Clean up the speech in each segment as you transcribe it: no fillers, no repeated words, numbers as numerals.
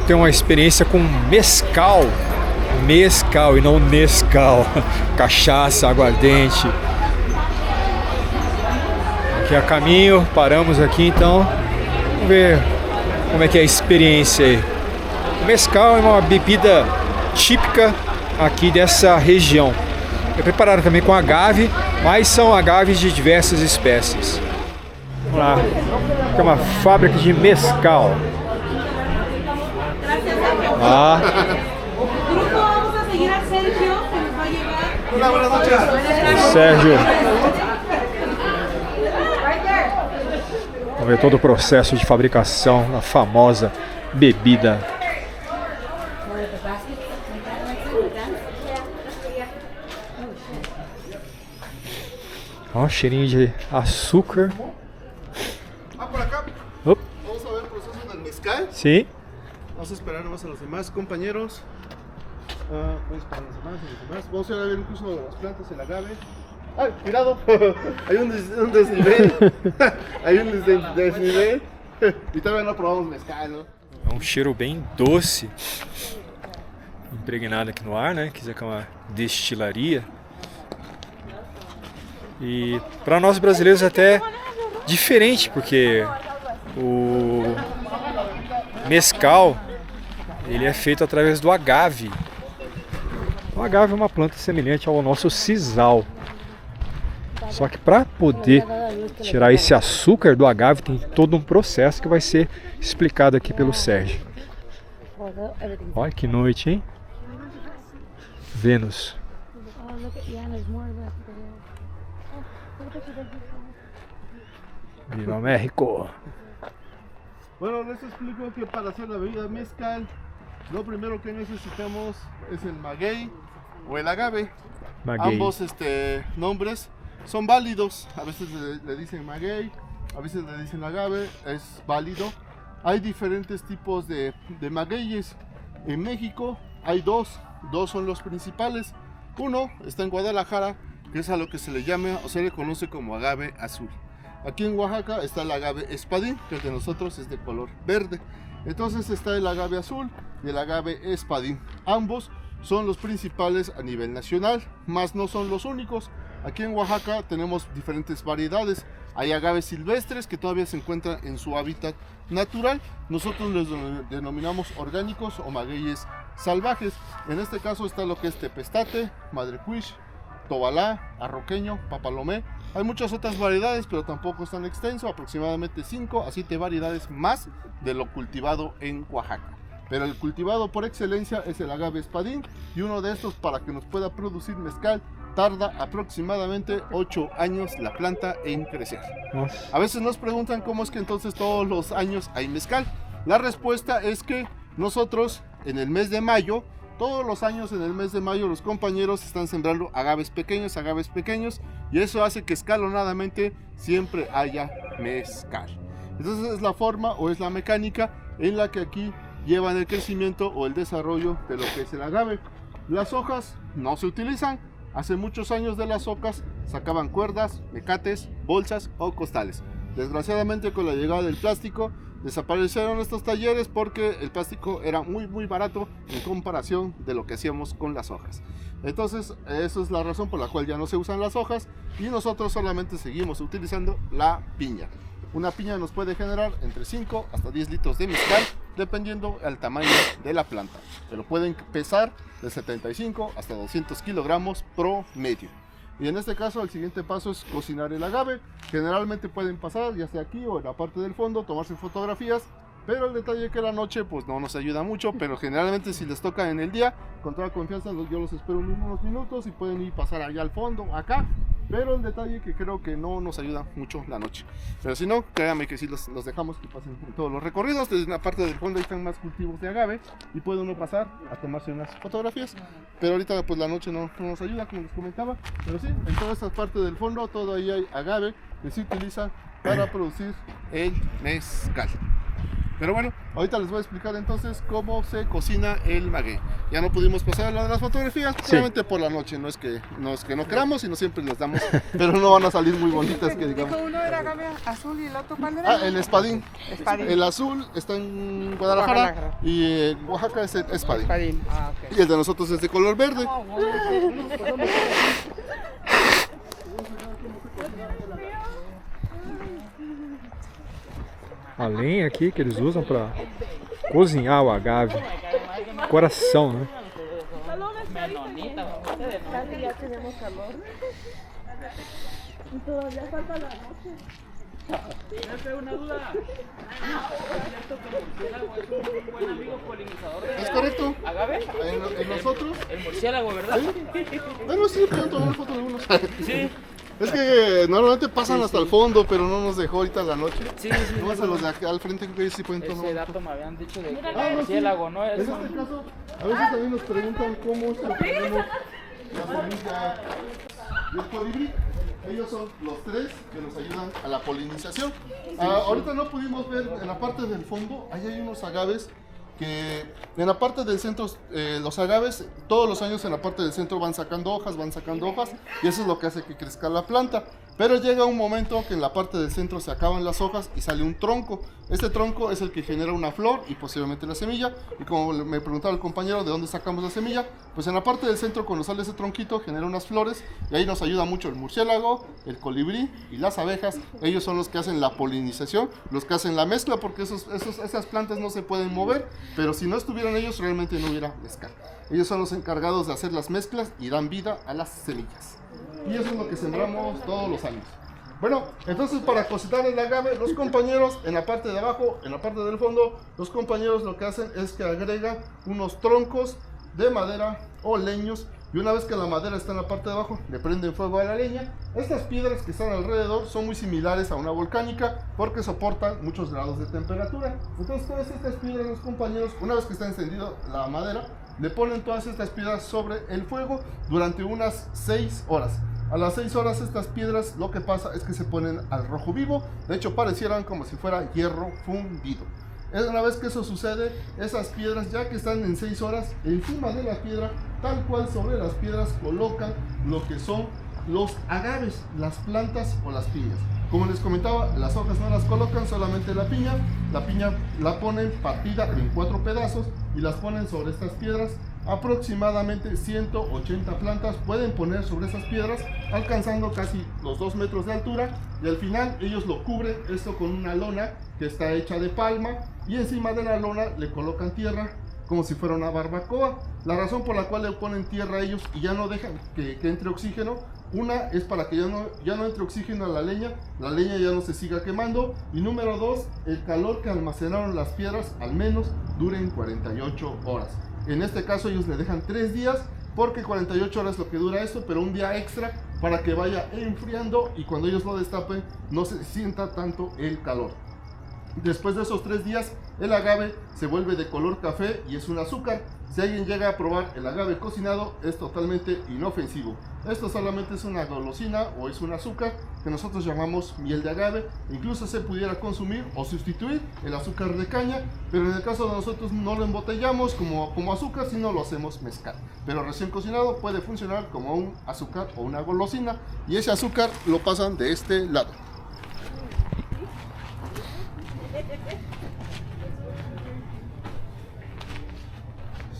ter uma experiência com mezcal. Mezcal e não Nescau. Cachaça, aguardente. Aqui a caminho, paramos aqui então. Vamos ver como é que é a experiência aí. O mezcal é uma bebida típica aqui dessa região. É preparado também com agave, mas são agaves de diversas espécies. Vamos lá. Aqui é uma fábrica de mezcal. Ah. Sérgio. Vamos ver todo o processo de fabricação da famosa bebida. Ó, cheirinho de açúcar. Por acá. Op. Vamos a ver el proceso del mezcal. Sim. Vamos a esperar nomás a los demás compañeros. Vamos a esperar a los demás, Vamos a ver incluso las plantas, el agave. ¡Ay, cuidado! Hay un desnivel. Hay un desnivel. Y todavía no probamos mezcal, ¿no? É um cheiro bem doce, impregnado aqui no ar, né? Quer dizer que é uma destilaria. E para nós brasileiros até diferente, porque o mezcal ele é feito através do agave. O agave é uma planta semelhante ao nosso sisal. Só que para poder tirar esse açúcar do agave tem todo um processo que vai ser explicado aqui pelo Sérgio. Olha que noite, hein? Vênus. Viva México. Bueno, les explico que para hacer la bebida mezcal, lo primero que necesitamos es el maguey o el agave. Maguey. Ambos nombres son válidos. A veces le dicen maguey, a veces le dicen agave, es válido. Hay diferentes tipos de magueyes. En México hay dos son los principales. Uno está en Guadalajara, que es a lo que se le llama o se le conoce como agave azul. Aquí en Oaxaca está el agave espadín, que el de nosotros es de color verde. Entonces está el agave azul y el agave espadín. Ambos son los principales a nivel nacional, más no son los únicos. Aquí en Oaxaca tenemos diferentes variedades. Hay agaves silvestres que todavía se encuentran en su hábitat natural. Nosotros los denominamos orgánicos o magueyes salvajes. En este caso está lo que es tepestate, madrecuich, tobalá, arroqueño, papalomé. Hay muchas otras variedades, pero tampoco es tan extenso, aproximadamente 5 a 7 variedades más de lo cultivado en Oaxaca. Pero el cultivado por excelencia es el agave espadín, y uno de estos, para que nos pueda producir mezcal, tarda aproximadamente 8 años la planta en crecer. A veces nos preguntan cómo es que entonces todos los años hay mezcal. La respuesta es que nosotros en el mes de mayo, todos los años en el mes de mayo, los compañeros están sembrando agaves pequeños, y eso hace que escalonadamente siempre haya mezcal. Entonces es la forma o es la mecánica en la que aquí llevan el crecimiento o el desarrollo de lo que es el agave. Las hojas no se utilizan. Hace muchos años de las hojas sacaban cuerdas, mecates, bolsas o costales. Desgraciadamente, con la llegada del plástico, desaparecieron estos talleres porque el plástico era muy barato en comparación de lo que hacíamos con las hojas. Entonces, esa es la razón por la cual ya no se usan las hojas y nosotros solamente seguimos utilizando la piña. Una piña nos puede generar entre 5 hasta 10 litros de mezcal, dependiendo del tamaño de la planta. Pero pueden pesar de 75 hasta 200 kilogramos promedio. Y en este caso el siguiente paso es cocinar el agave. Generalmente pueden pasar ya sea aquí o en la parte del fondo, tomarse fotografías, pero el detalle es que la noche pues no nos ayuda mucho, pero generalmente si les toca en el día, con toda confianza yo los espero unos minutos y pueden ir pasar allá al fondo, acá. Pero el detalle que creo que no nos ayuda mucho la noche. Pero si no, créanme que sí los dejamos que pasen en todos los recorridos. Desde la parte del fondo ahí están más cultivos de agave y puede uno pasar a tomarse unas fotografías. Pero ahorita pues la noche no nos ayuda, como les comentaba. Pero sí, en toda esta parte del fondo todo ahí hay agave que se utiliza para producir el mezcal. Pero bueno, ahorita les voy a explicar entonces cómo se cocina el maguey. Ya no pudimos pasar a la de las fotografías, solamente por la noche, no es que no queramos, sino siempre las damos, pero no van a salir muy bonitas que digamos. Uno era agave azul y el otro ¿cuál era? El espadín. Espadín. El azul está en Guadalajara y en Oaxaca es el espadín. Espadín. Ah, ok. Y el de nosotros es de color verde. A lenha aqui que eles usam para cozinhar o agave. Coração, né? Casi ya tenemos calor. Y todavía falta la noche. ¿Es correcto? ¿Agave? En nosotros. El murciélago, ¿verdad? Bueno, sí, pueden tomar fotos de algunos. Sí. Es que normalmente pasan hasta el fondo, pero no nos dejó ahorita en la noche. Sí. Nomás a los de acá al frente creo que ellos sí pueden tomar. Ese dato me habían dicho de Ah, no, murciélago, sí. ¿no? En este caso, a veces también nos preguntan cómo es que tenemos la semilla y el colibrí. Ellos son los tres que nos ayudan a la polinización. Ahorita no pudimos ver en la parte del fondo, ahí hay unos agaves que en la parte del centro, los agaves todos los años en la parte del centro van sacando hojas y eso es lo que hace que crezca la planta. Pero llega un momento que en la parte del centro se acaban las hojas y sale un tronco. Este tronco es el que genera una flor y posiblemente la semilla. Y como me preguntaba el compañero de dónde sacamos la semilla, pues en la parte del centro cuando sale ese tronquito genera unas flores y ahí nos ayuda mucho el murciélago, el colibrí y las abejas. Ellos son los que hacen la polinización, los que hacen la mezcla, porque esas plantas no se pueden mover, pero si no estuvieran ellos realmente no hubiera mezcal. Ellos son los encargados de hacer las mezclas y dan vida a las semillas. Y eso es lo que sembramos todos los años. Bueno, entonces para cocinar el agave, los compañeros en la parte de abajo, en la parte del fondo, los compañeros lo que hacen es que agregan unos troncos de madera o leños. Y una vez que la madera está en la parte de abajo, le prenden fuego a la leña. Estas piedras que están alrededor son muy similares a una volcánica porque soportan muchos grados de temperatura. Entonces todas estas piedras, los compañeros, una vez que está encendida la madera, le ponen todas estas piedras sobre el fuego durante unas 6 horas. A las 6 horas estas piedras lo que pasa es que se ponen al rojo vivo. De hecho parecieran como si fuera hierro fundido. Una vez que eso sucede, esas piedras ya que están en 6 horas, encima de la piedra, tal cual sobre las piedras colocan lo que son los agaves, las plantas o las piñas. Como les comentaba, las hojas no las colocan, solamente la piña la ponen partida en 4 pedazos y las ponen sobre estas piedras. Aproximadamente 180 plantas pueden poner sobre esas piedras, alcanzando casi los 2 metros de altura, y al final ellos lo cubren esto con una lona que está hecha de palma, y encima de la lona le colocan tierra como si fuera una barbacoa. La razón por la cual le ponen tierra a ellos y ya no dejan que entre oxígeno, una es para que ya no entre oxígeno a la leña ya no se siga quemando, y número 2, el calor que almacenaron las piedras al menos duren 48 horas. En este caso ellos le dejan 3 días porque 48 horas es lo que dura esto, pero un día extra para que vaya enfriando y cuando ellos lo destapen no se sienta tanto el calor. Después de esos 3 días el agave se vuelve de color café y es un azúcar. Si alguien llega a probar el agave cocinado es totalmente inofensivo. Esto solamente es una golosina o es un azúcar que nosotros llamamos miel de agave. Incluso se pudiera consumir o sustituir el azúcar de caña, pero en el caso de nosotros no lo embotellamos como azúcar, sino lo hacemos mezcal. Pero recién cocinado puede funcionar como un azúcar o una golosina, y ese azúcar lo pasan de este lado.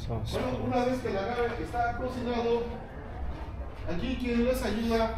Bueno, una vez que el agave está cocinado, aquí quien les ayuda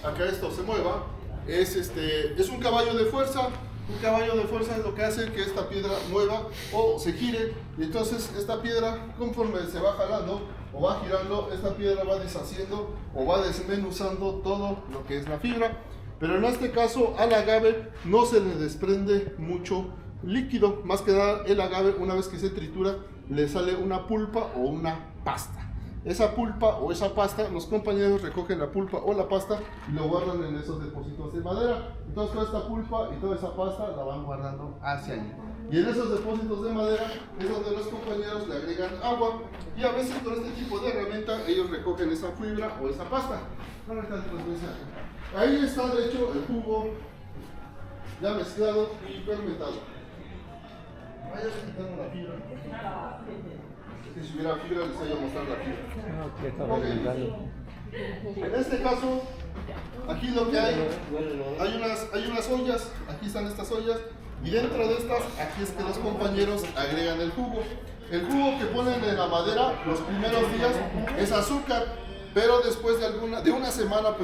a que esto se mueva es un caballo de fuerza. Un caballo de fuerza es lo que hace que esta piedra mueva o se gire, y entonces esta piedra, conforme se va jalando o va girando, esta piedra va deshaciendo o va desmenuzando todo lo que es la fibra. Pero en este caso al agave no se le desprende mucho líquido, más que nada el agave una vez que se tritura le sale una pulpa o una pasta. Esa pulpa o esa pasta, los compañeros recogen la pulpa o la pasta y lo guardan en esos depósitos de madera. Entonces toda esta pulpa y toda esa pasta la van guardando hacia allí. Y en esos depósitos de madera es donde los compañeros le agregan agua, y a veces con este tipo de herramienta ellos recogen esa fibra o esa pasta. Ahí está de hecho el jugo ya mezclado y fermentado. Vayas quitando la fibra. Es que si hubiera fibra les voy a mostrar la fibra. En este caso, aquí lo que hay unas ollas, aquí están estas ollas, y dentro de estas, aquí es que los compañeros agregan el jugo. El jugo que ponen en la madera los primeros días es azúcar, pero después de una semana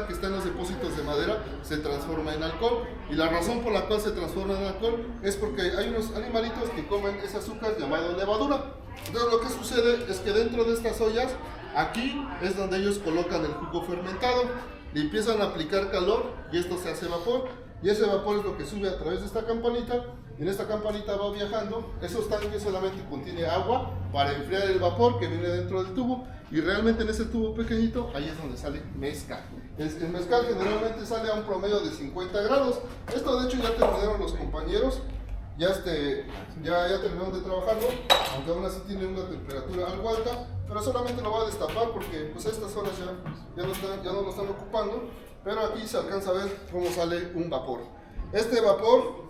que está en los depósitos de madera, se transforma en alcohol. Y la razón por la cual se transforma en alcohol es porque hay unos animalitos que comen ese azúcar llamado levadura. Entonces lo que sucede es que dentro de estas ollas, aquí es donde ellos colocan el jugo fermentado, le empiezan a aplicar calor y esto se hace vapor, y ese vapor es lo que sube a través de esta campanita, y en esta campanita va viajando. Esos tanques solamente contiene agua para enfriar el vapor que viene dentro del tubo, y realmente en ese tubo pequeñito, ahí es donde sale mezcal. El mezcal generalmente sale a un promedio de 50 grados, esto de hecho ya terminaron los compañeros. Ya terminaron de trabajarlo, aunque aún así tiene una temperatura algo alta, pero solamente lo voy a destapar porque pues a estas horas ya no lo están ocupando, pero aquí se alcanza a ver cómo sale un vapor. Este vapor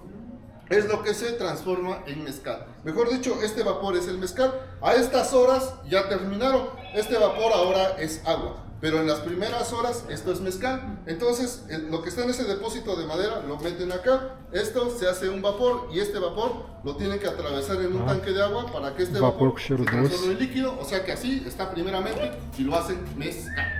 es lo que se transforma en mezcal. Mejor dicho, este vapor es el mezcal. A estas horas ya terminaron, este vapor ahora es agua. Pero en las primeras horas esto es mezcal. Entonces lo que está en ese depósito de madera lo meten acá. Esto se hace un vapor y este vapor lo tienen que atravesar en un tanque de agua para que este vapor se transforme en líquido. O sea que así está primeramente y lo hacen mezcal.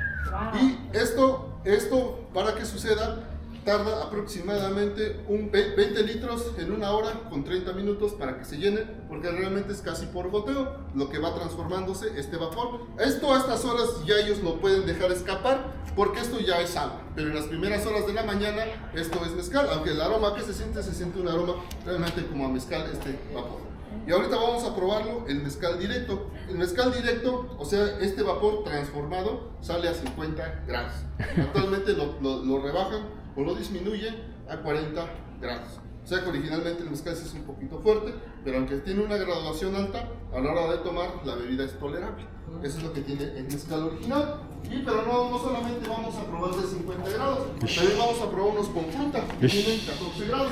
Y esto para que suceda tarda aproximadamente 20 litros en una hora con 30 minutos para que se llene, porque realmente es casi por goteo lo que va transformándose este vapor. Esto a estas horas ya ellos lo pueden dejar escapar porque esto ya es agua, pero en las primeras horas de la mañana esto es mezcal, aunque el aroma que se siente un aroma realmente como a mezcal este vapor. Y ahorita vamos a probarlo, el mezcal directo. El mezcal directo, o sea, este vapor transformado sale a 50 grados. Actualmente lo rebajan o lo disminuyen a 40 grados. O sea que originalmente el mezcal sí es un poquito fuerte, pero aunque tiene una graduación alta, a la hora de tomar la bebida es tolerable. Eso es lo que tiene el mezcal original. Pero no solamente vamos a probar de 50 grados, también vamos a probar unos con fruta que tienen 14 grados.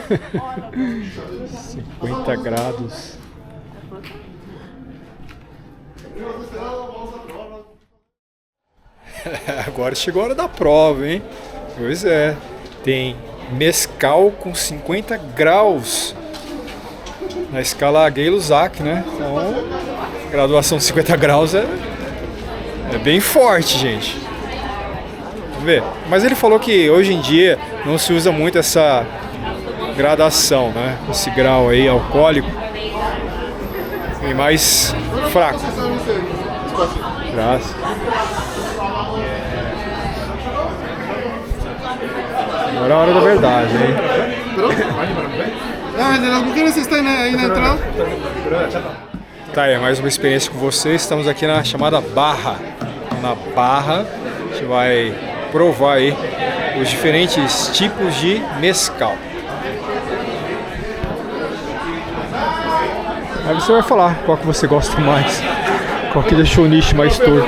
50 grados. Agora chegou a hora da prova, hein? Pois é, tem mescal com 50 graus na escala Gay-Lussac, né? Então, graduação de 50 graus é bem forte, gente. Vamos ver. Mas ele falou que hoje em dia não se usa muito essa gradação, né? Esse grau aí alcoólico é mais fraco. Graças. Agora é a hora da verdade, hein? As mulheres estão aí na entrada? Tá aí, mais uma experiência com vocês. Estamos aqui na chamada Barra. Na Barra, a gente vai provar aí os diferentes tipos de mescal. Aí você vai falar qual que você gosta mais, qual que deixou o nicho mais torto.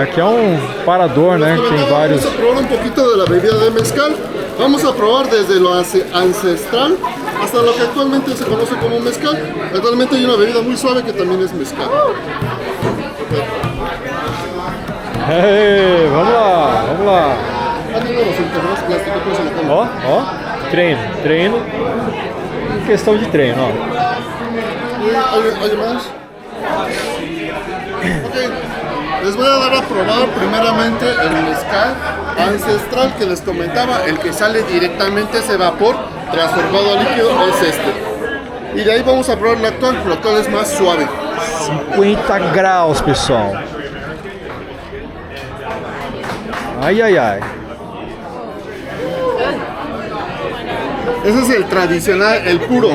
Aqui é um parador, né? Que tem vários. Vamos a probar un poquito de la bebida de mezcal. Vamos a probar desde lo ancestral hasta lo que actualmente se conoce como mezcal. Actualmente hay una bebida muy suave que también es mezcal. Hey, vamos lá, vamos lá. Ó, treino. Questão de treino, ó. ¿Hay más? Okay. Les voy a dar a probar primeramente el mezcal ancestral que les comentaba, el que sale directamente ese vapor transformado a líquido es este. Y de ahí vamos a probar el actual, pero el actual es más suave. 50 graus, pessoal. Ai. Ese es el tradicional, el puro.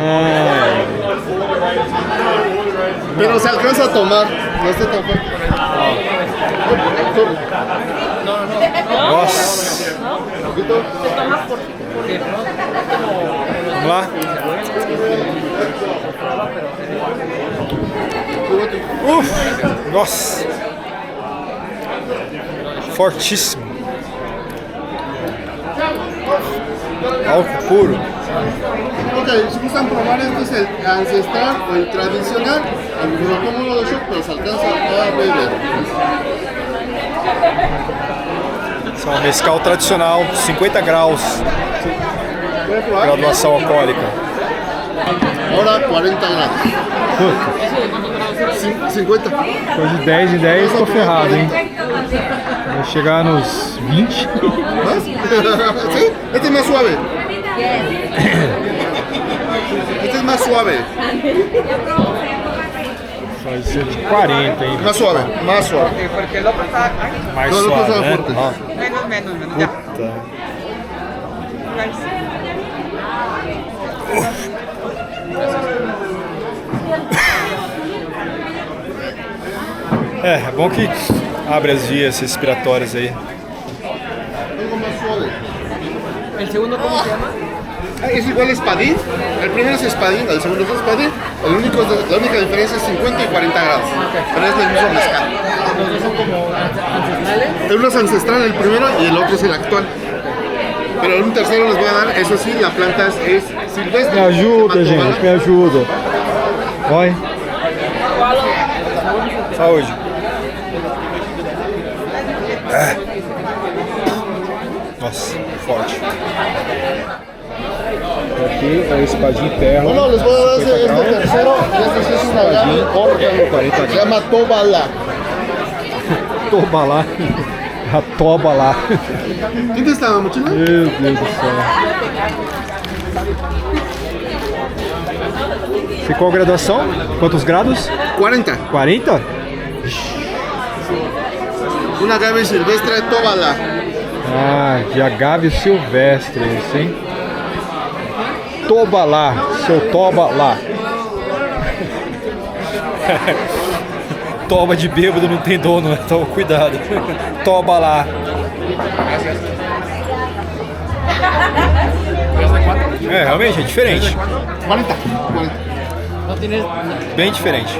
Pero se alcanza a tomar, no está tan fuerte. Nossa. Vamos lá. Nossa. Fortíssimo. Álcool puro. Ok, si gustan probar entonces el ancestral o el tradicional, lo tomo uno de shot, pero se alcanza a beber. Esse é um mescal tradicional, 50 graus, ¿Puedes probar? graduação alcoólica. Ahora 40 grados. 50. Depois de 10 em 10, tô ferrado, hein? Vai chegar nos 20. ¿Más? ¿Sí? Este es más suave. Este es más suave. Vai ser de 40, hein? Más suave, más suave. Porque el otro está Mais Não, não suave, precisa né? forte. Ó, menos. Ya. puta. É bom que abre as vias respiratórias aí. Algo más suave. ¿El segundo cómo se llama? Es igual espadín. El primero es espadín, el segundo es espadín. La única diferencia es 50 y 40 grados. Pero es del mismo mezcal. Los dos son como ancestrales. Uno es ancestral el primero y el otro es el actual. Pero un tercero les voy a dar, eso sí, la planta es silvestre. Me ajuda, Se llama gente, me ajuda. Vai. Saúde. Nossa, forte. Aqui é o espadinho perla. Bueno, les voy a dar este 50 graus. tercero. Y este sí es un agave órgano. 40 Se llama Tobala. Toba lá. A toba lá. ¿Quién está en la mochila? Meu Deus do céu. Ficou a graduação? Quantos grados? 40. 40? Un agave silvestre Tobala. Ah, de agave silvestre esse, hein? Toba lá, seu toba lá. Toba de bêbado não tem dono, né? Então cuidado. Toba lá. É, realmente é diferente. 40. No tienes. Bem diferente.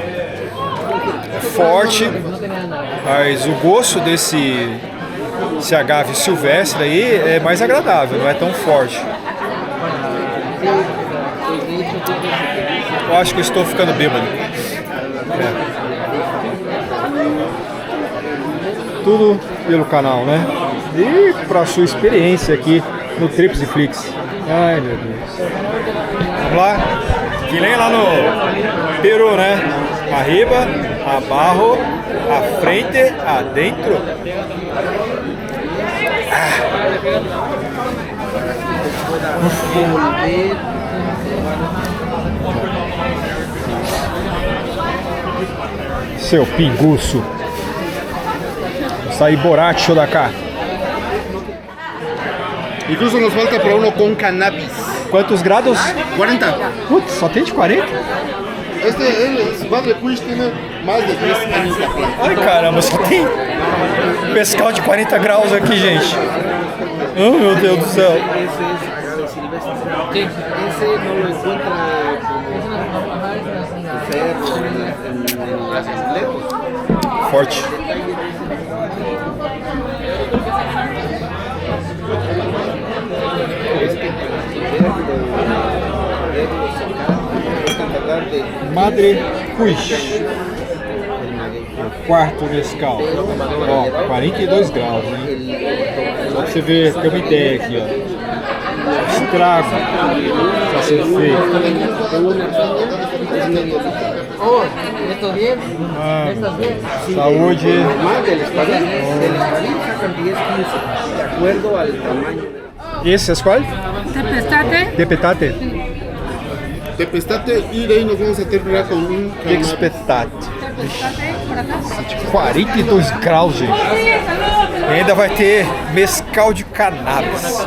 É forte, mas o gosto desse agave silvestre aí é mais agradável, não é tão forte. Eu acho que eu estou ficando bêbado. É. Tudo pelo canal, né? E para sua experiência aqui no Trips e Flix. Ai, meu Deus. Vamos lá. Que nem lá no Peru, né? Arriba, abaixo, à frente, adentro. Seu pinguço. Saí borracho da cá. Incluso nos falta para uno con cannabis. Quantos grados? 40. Putz, só tem de 40? Este, el Badle Push tiene más de 10 años la planta. Ai caramba, só tem pescal de 40 graus aqui, gente. Oh meu Deus do céu. Sí. Ese no lo encuentra en las lejos. Forte. Madre Cuix. O quarto mescal. Ó, 42 graus, hein? Só pra você ver, ter uma ideia aqui, ó. Estrago pra ser feito. Oh, ¿estos 10? Ah, ¿Estos 10? saúde. Más del espadín sacan 10, 15, de acuerdo al tamaño. Esse é qual? Tepestate. Tepetate. Tempestate y de ahí nos vamos a terminar con un cannabis. Expetate. Tepestate, por acá. 42 graus, gente. E ainda vai ter mescal de cannabis.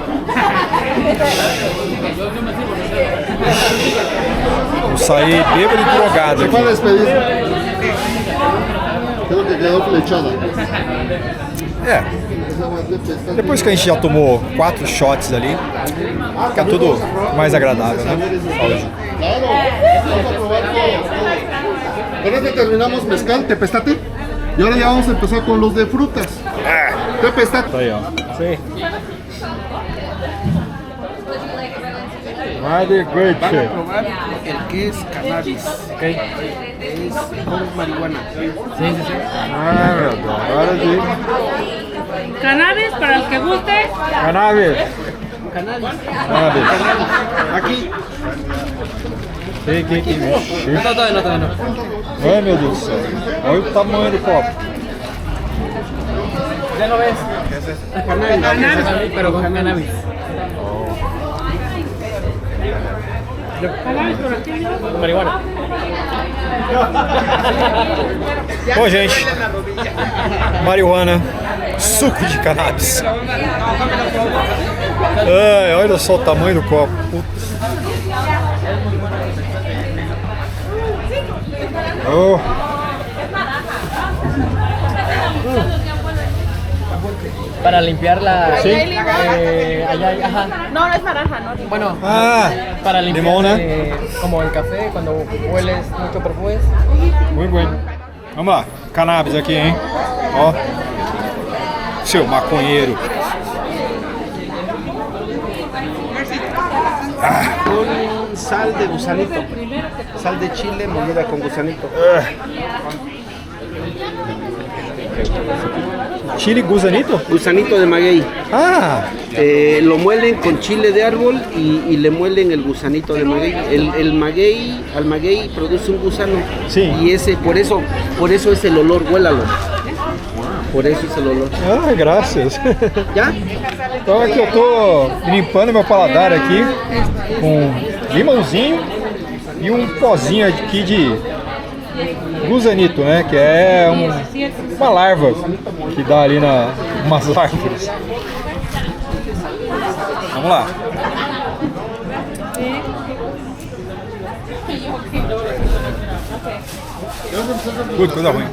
Vou sair bêbado e drogado Se aqui. fue a despedir. Creo que quedó flechada. É, depois que a gente já tomou 4 shots ali, fica tudo mais agradável, né? Saúde. Claro, vamos a probar todo. Con este terminamos mezcal, tepestate. Y ahora ya vamos a empezar con los de frutas. Tepestate. Tá aí, ó. Isso aí. Mas de Van a Goethe. probar el que es cannabis. Es con marihuana. Ah, meu Deus. Agora de Cannabis para el que guste. cannabis. Cannabis. Cannabis. Aquí. Que vixe. No, todavía no. Ai, meu Deus do céu. Olha o tamanho do copo. Ya lo ves. Cannabis. Pero con cannabis. Cannabis por aquí. Marihuana. Bom, gente. Marihuana. Suco de cannabis. Ai, olha só o tamanho do copo. Putz. Oh. Para limpiar la... Sí. Allá, ajá. No, no es naranja, no. Bueno, Ah, para limpiar limón, como el café, cuando hueles mucho perfumes. muito bueno. Vamos lá, cannabis aqui, hein? Ó. Seu maconheiro. Con sal de gusanito. Sal de chile molida con gusanito. Chile gusanito? Gusanito de maguey. Ah, Lo muelen con chile de árbol y le muelen el gusanito de maguey. El maguey, al maguey produce un gusano. Sí. Y ese, por eso es el olor, huélalo. Por eso es el olor. ah, graças. ¿Ya? Então aqui eu tô limpando meu paladar aqui com limãozinho e um pozinho aqui de gusanito, né? Que é uma larva que dá ali na umas árvores. Vamos lá. Coisa ruim.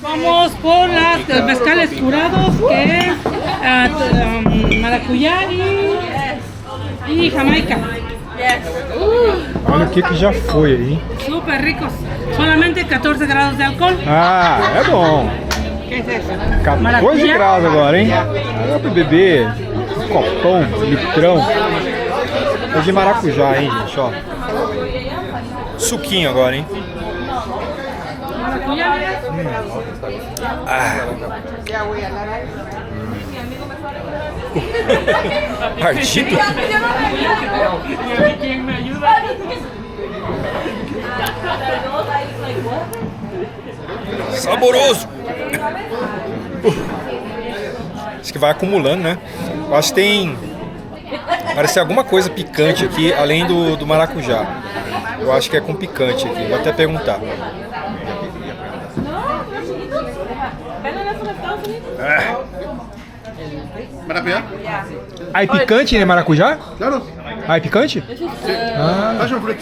Vamos por los mezcales curados, que es maracuyá y jamaica. Olha o que já foi aí, hein? Súper ricos. Solamente 14 grados de alcohol. Ah, é bom. ¿Qué es eso? 14 Maracujá. graus agora, hein? Dá pra beber um copão, litrão. É de maracujá, hein, gente, ó. Suquinho agora, hein? Maracuyá. Ardido? ¿Quién me ayuda? Saboroso! Acho que vai acumulando, né? Eu acho que tem... Parece alguma coisa picante aqui, além do maracujá. Eu acho que é com picante aqui, vou até perguntar. ¿Maracuyá? Ah, é picante, né, maracujá? Claro. Ah, é picante? Passion fruit.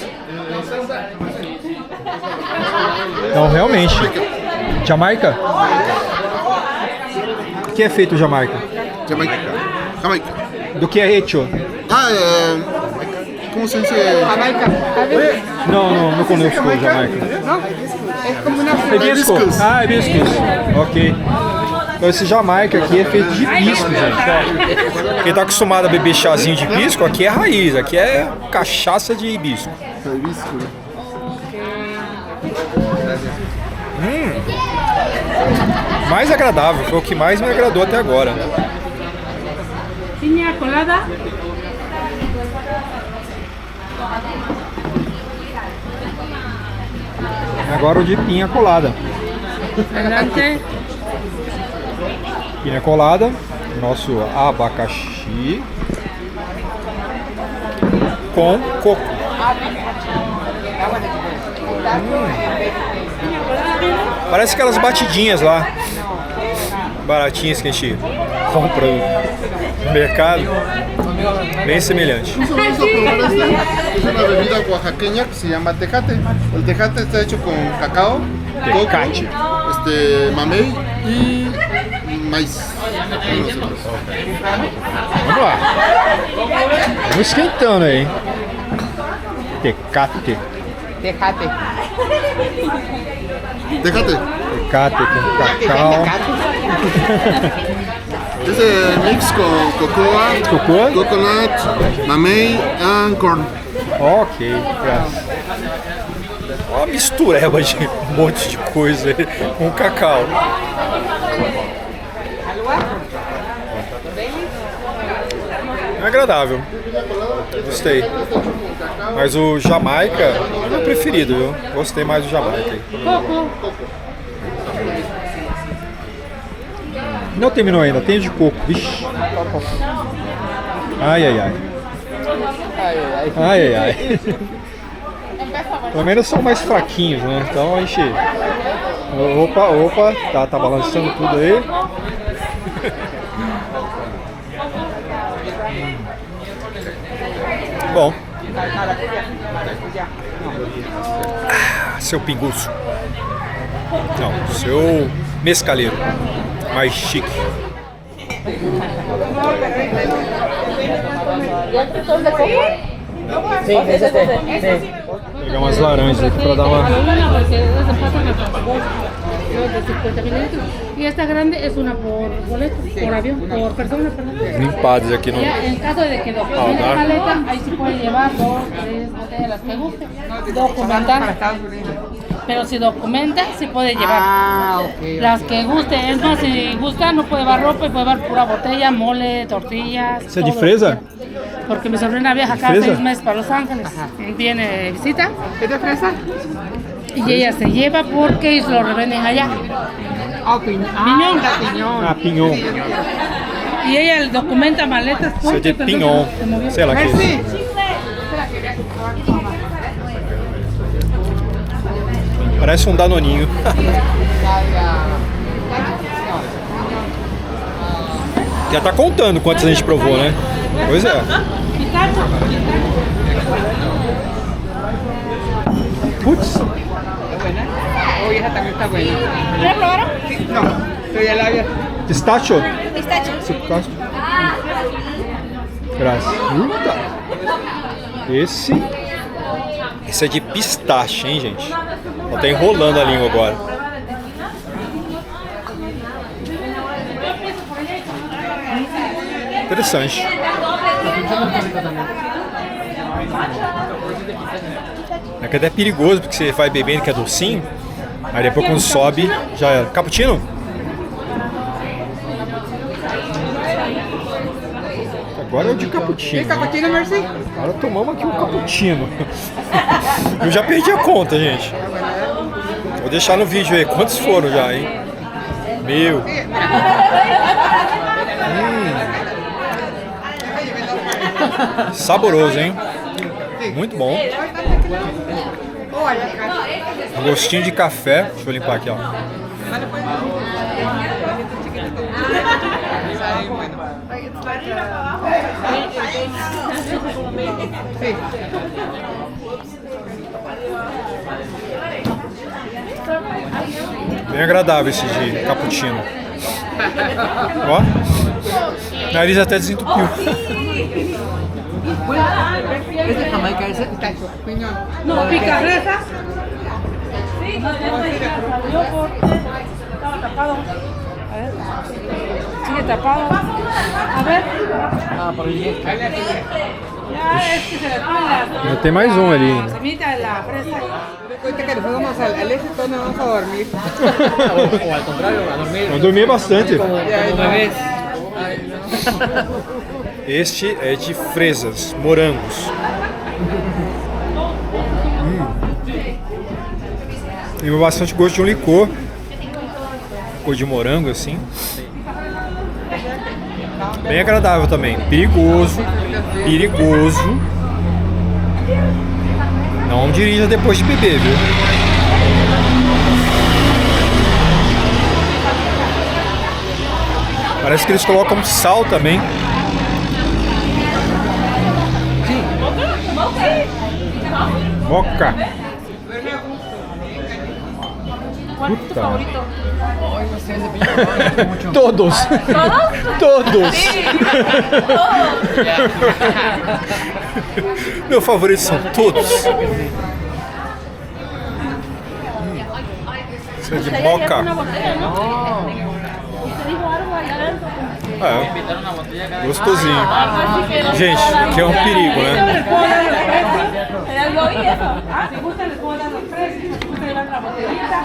Então, realmente. Jamaica? O que é feito o Jamaica? Jamaica. Jamaica. Do que é hecho? Ah, ¿cómo se dice? Não conheço o Jamaica. ¿No? Es como una É hibiscus. Ah, hibiscus. Ok. Então esse Jamaica aqui é feito de hibisco, gente. Quem tá acostumado a beber chazinho de hibisco, aqui é raiz, aqui é cachaça de hibisco. Hibisco. Mais agradável, foi o que mais me agradou até agora. Piña colada. Agora o de pinha colada. Adelante. Pinha colada, nosso abacaxi com coco. Parece aquelas batidinhas lá, baratinhas que a gente compra no mercado, bem semelhante. Vamos a probar esta. Es una bebida oaxaqueña que se llama tecate. El tecate está hecho con cacao, Tecate. coco, mamey y maíz. Vamos lá. Vamos esquentando aí, hein? Tecate. Tecate. Tecate com cacau. This is mix con cocoa, Cocoa? coconut, mamey, and corn. Ok, graças. Uma mistureba de um monte de coisa aí com cacau. É agradável. Gostei. Mas o Jamaica é o meu preferido, viu? Gostei mais do Jamaica. Não terminou ainda, tem de coco. Vixe. Ai, ai, ai. Ai, ai, ai. Pelo menos são mais fraquinhos, né? Então a gente... Opa, tá balançando tudo aí. Bom. Seu pinguço. Não, seu mescaleiro. Mais chique. Sí, es este. Sí. Vou pegar umas laranjas aqui pra dar uma... De 50 mililitros. Y esta grande es una por boleto, por avión, por persona, perdón. Limpadas aqui no... Ya, en caso de que documenten la maleta, ahí sí pueden llevar 2, 3 botellas, las que gusten. Documentar. Pero si documenta, sí puede llevar. Las que guste. Es más, si gusta, no puede llevar ropa y puede llevar pura botella, mole, tortillas. Isso é de todo. fresa? Porque mi sobrina viaja cada ¿Fresa? 6 meses para Los Ángeles. Viene de visita. ¿Es de fresa? Y ella se lleva porque ellos lo revenden allá. Piñón. Ah, pinhão. Y ella documenta maletas. Isso é de pinhão. Sei lá que é isso. Parece um danoninho. Já tá contando quantos a gente provou, né? Pois é. Putz. Oye, esa también está buena. ¿Ya probaron? No, pero ya la había. Pistacho? Pistacho. Graças. Esse é de pistache, hein, gente? Ó, tá enrolando a língua agora. Interessante. É que até é perigoso, porque você vai bebendo que é docinho, aí depois quando sobe, já era. Cappuccino? Agora é o de cappuccino. ¿Qué cappuccino, Mercy? Agora tomamos aqui um cappuccino. Eu já perdi a conta, gente. Vou deixar no vídeo aí quantos foram já, hein? Meu. Saboroso, hein? Muito bom. Um gostinho de café. Deixa eu limpar aqui, ó. Bem agradável esse de cappuccino. Ó. O nariz até desentupiu. Es de Jamaica, es pistacho, piñón. No, pica fresa. Sí, estaba tapado. A ver. Sigue tapado. A ver. Ya es que se le pone la... Tem mais um ali. La semita de la fresa. Ahorita que nos vamos al éxito, no vamos a dormir. O al contrario, a dormir. Eu dormi bastante. Como bebés. Este é de fresas, morangos. Tem bastante gosto de um licor. Cor de morango, assim. Bem agradável também. Perigoso. Perigoso. Não dirija depois de beber, viu? Parece que eles colocam sal também. Moca. Puta. Todos. Todos. Meu favorito são todos. Isso é de moca. É, gostosinho. Gente, que é um perigo, né? Si gustan les puedo dar los precios, si gustan llevar una botellita,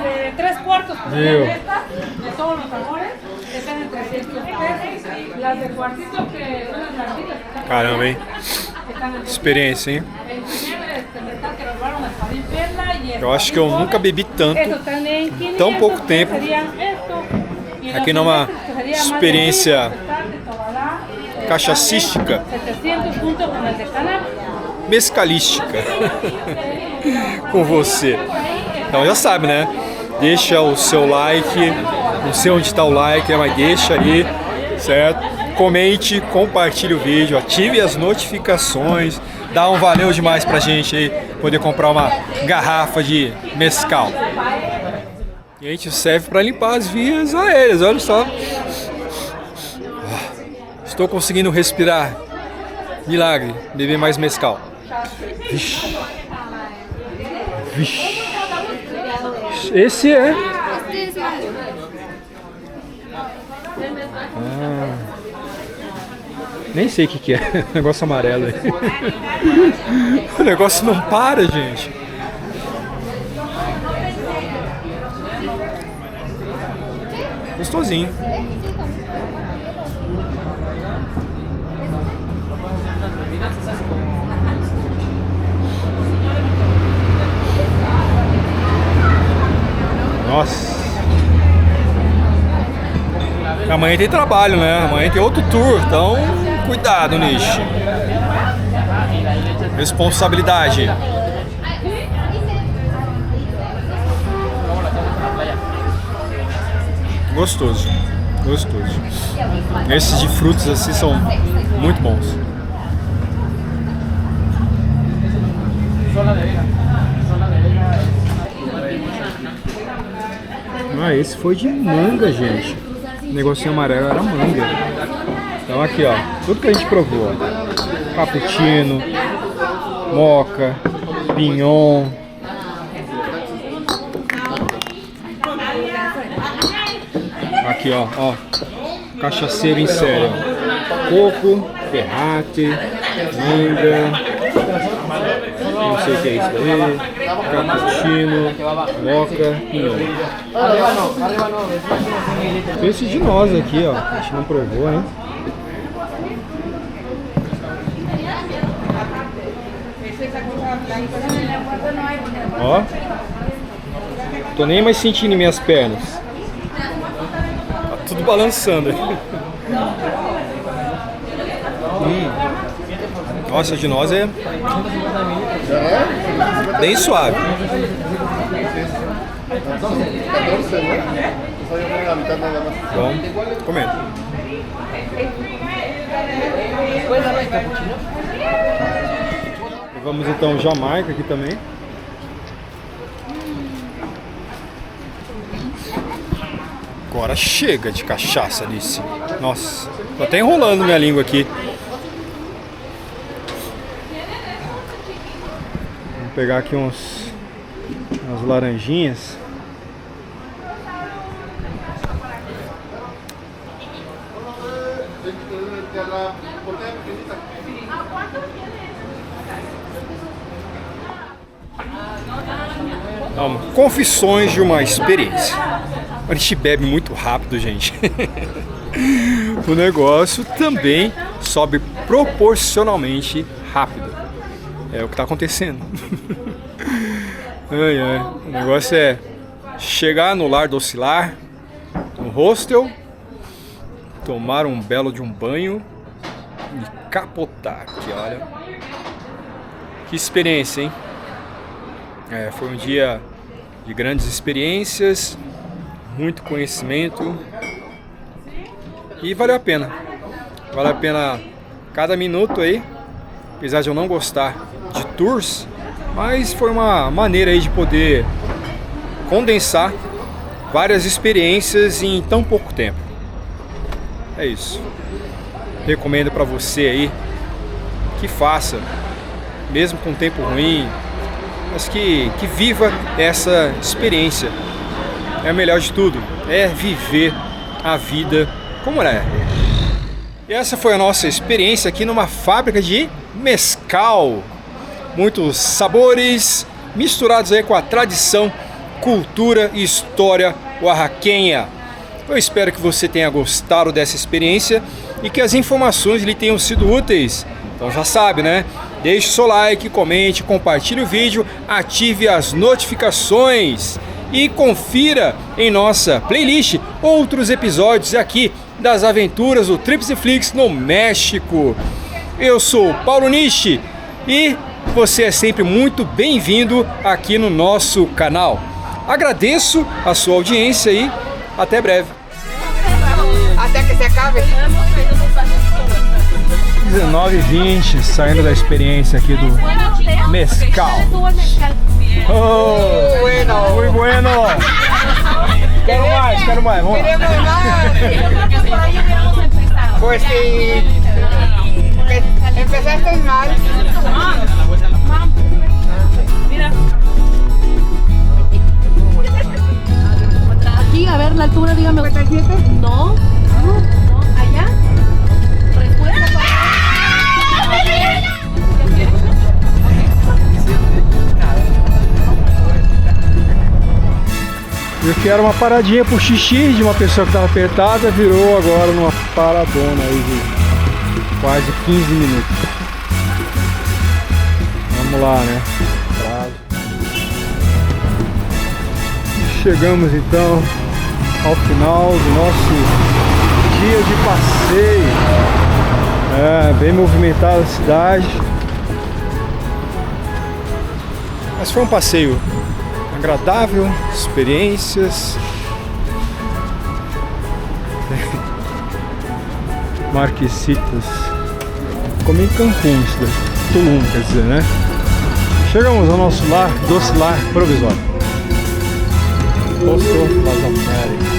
de 3 cuartos por Viu? esta, de todos los sabores, están en 300 pesos. Las de cuartito que son las larguitas, Caramba, hein? están en Experiência, hein? el primer metal que robaron a Farid Perla y Eu acho que eu nunca bebi tanto. estos están en 500, tão pouco tempo. serían esto, y los Aqui numa siguientes, que sería más de experiência 100, están de Tobalá, cachacística, 700 junto con el de Canal. mescalística com você. Então já sabe, né? Deixa o seu like, não sei onde está o like, né? Mas deixa aí, certo? Comente, compartilhe o vídeo, ative as notificações, dá um valeu demais pra gente aí poder comprar uma garrafa de mescal. E a gente serve para limpar as vias aéreas, olha só. Estou conseguindo respirar. Milagre, beber mais mescal. Vixe. Vixe. Esse é. Nem sei o que é. Negócio amarelo aí. O negócio não para, gente. Gostosinho. Nossa. Amanhã tem trabalho, né? Amanhã tem outro tour, então cuidado, Nishi. Responsabilidade. Gostoso, gostoso. Esses de frutos assim são muito bons. Ah, esse foi de manga, gente. O negocinho amarelo era manga. Então aqui, ó, tudo que a gente provou, ó. Cappuccino, moca, pinhon. Aqui, ó, cachaceiro em série, ó. Coco, ferrate, manga. Não sei o que é isso aí. Cappuccino, moca, pinhão. Tem esse de nós aqui, ó. A gente não provou, hein? Ó. Tô nem mais sentindo minhas pernas. Tá tudo balançando. Nossa, de nós é bem suave. Bom, comendo. Vamos então Jamaica aqui também. Agora chega de cachaça, Alice. Nossa, tô até enrolando minha língua aqui. Vou pegar aqui umas laranjinhas. Confissões de uma experiência. A gente bebe muito rápido, gente. O negócio também sobe proporcionalmente rápido. É o que está acontecendo. Ai, ai. O negócio é chegar no lar do Oscilar, no hostel, tomar um belo de um banho e capotar aqui, olha. Que experiência, hein? Foi um dia de grandes experiências, muito conhecimento e valeu a pena. Vale a pena cada minuto aí, apesar de eu não gostar de tours, mas foi uma maneira aí de poder condensar várias experiências em tão pouco tempo. É isso. Recomendo para você aí que faça, mesmo com tempo ruim, mas que viva essa experiência. É o melhor de tudo, é viver a vida como é. E essa foi a nossa experiência aqui numa fábrica de mezcal. Muitos sabores misturados aí com a tradição, cultura e história oaxaquenha. Eu espero que você tenha gostado dessa experiência e que as informações lhe tenham sido úteis. Então já sabe, né? Deixe seu like, comente, compartilhe o vídeo, ative as notificações e confira em nossa playlist outros episódios aqui das aventuras do Trips e Flix no México. Eu sou o Paulo Nishi e você é sempre muito bem-vindo aqui no nosso canal. Agradeço a sua audiência e até breve. Até que se acabe. 19h20, saindo da experiência aqui do mezcal. Oh, Bueno. muy bueno. Quero mais, quero mais. Vamos lá. Queremos más. Pues sí. Empezaste mal. Aquí, a ver, la altura, dígame. ¿57? No, allá. Respuesta. Eu que era uma paradinha pro xixi de uma pessoa que estava apertada, virou agora numa paradona aí de quase 15 minutos. Vamos lá, né? Chegamos então ao final do nosso dia de passeio. Bem movimentada a cidade. Mas foi um passeio agradável, experiências. Marquesitas. Como em Cancún, isso daí. Tulum, quer dizer, né? Chegamos ao nosso lar, doce lar provisório. Poço das Américas.